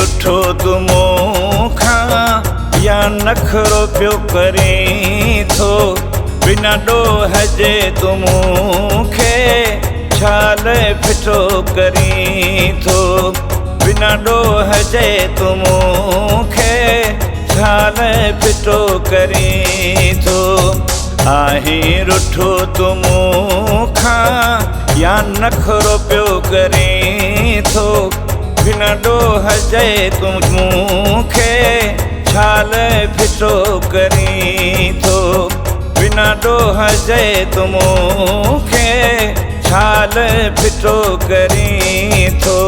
रुठो तूं मूंखां या नखरो पियो करीं थो। बिना ॾोह जे तूं मूंखे छाल फिटो करीं थो। बिना ॾोह जे तूं मूंखे छाल फिटो करीं थो। आहीं रुठो तूं मूंखां या नखरो पियो करीं थो। बिना ॾोह जे तूं मूंखे छाल फिटो करीं थो। बिना ॾोह जे तूं मूंखे छाल फिटो करीं थो।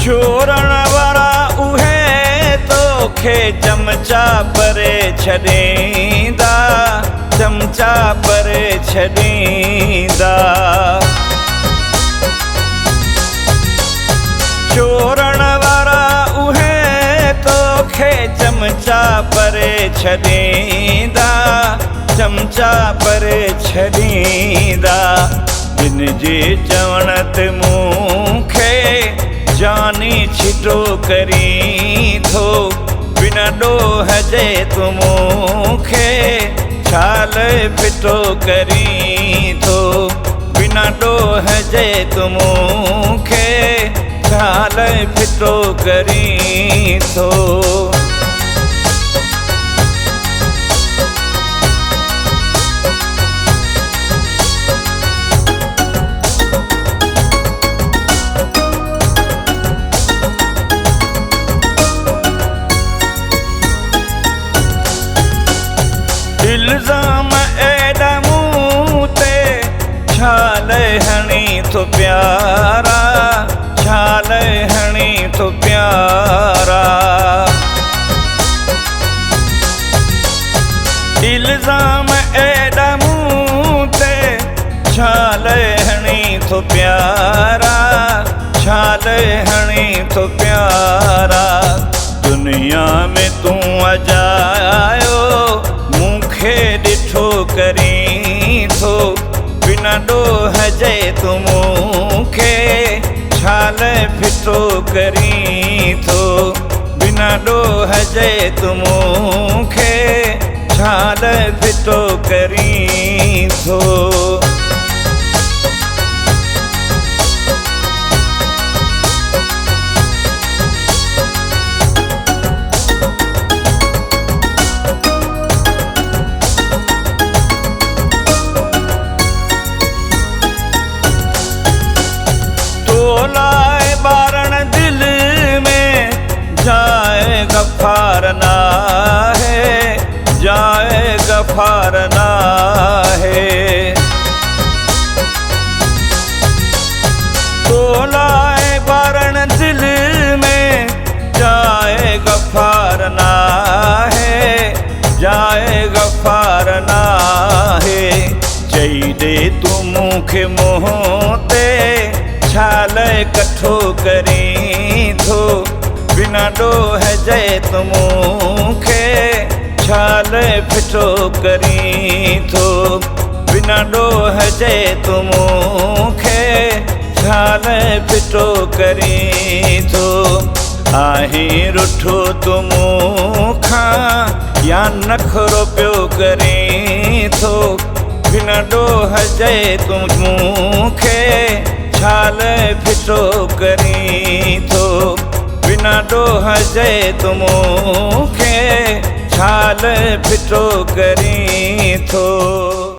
चोरण वारा उहे तोखे चमचा परे छॾींदा, चमचा परे छॾींदा। चोरण वारा उहे तोखे चमचा परे छॾींदा, चमचा परे छॾींदा। जिन जे चवण ते मूंखे जानी छिटो करीं थो। बिना ॾोह जे तूं मूंखे छाल फिटो करीं थो। बिना ॾोह जे तूं मूंखे छाल फिटो करीं थो। इल्ज़ाम एॾा मूं ते छाल हणी थो प्यारा, छाल हणी थो प्यारा। इल्ज़ाम एॾा मूं ते छाल हणी थो प्यारा, छाल हणी थो प्यारा। दुनिया में तूं अजायो मूंखे ॾिठो करीं थो। बिना ॾोह जे तूं मूंखे छाल फिटो करीं थो। बिना ॾोह जे तूं मूंखे छाल फिटो करीं थो। लाए बारण दिल में जाए गफ़ार ना है, जाए गफ़ार ना है। तो लाए बारण दिल में जाए गफ़ार ना है, जाए गफ़ार ना है। चई दे तूं मूंखे मुंह ते छाल कठो करीं थो। बिना ॾोह जे तूं मूंखे छाल फिटो करीं थो। बिना ॾोह जे तूं मूंखे छाल फिटो करीं थो। आहीं रुठो तूं मूंखां या नखरो पियो करीं थो। बिना ॾोह जे तूं मूंखे छाल फिटो करीं थो। बिना ॾोह जे तूं मूंखे छाल फिटो करीं थो।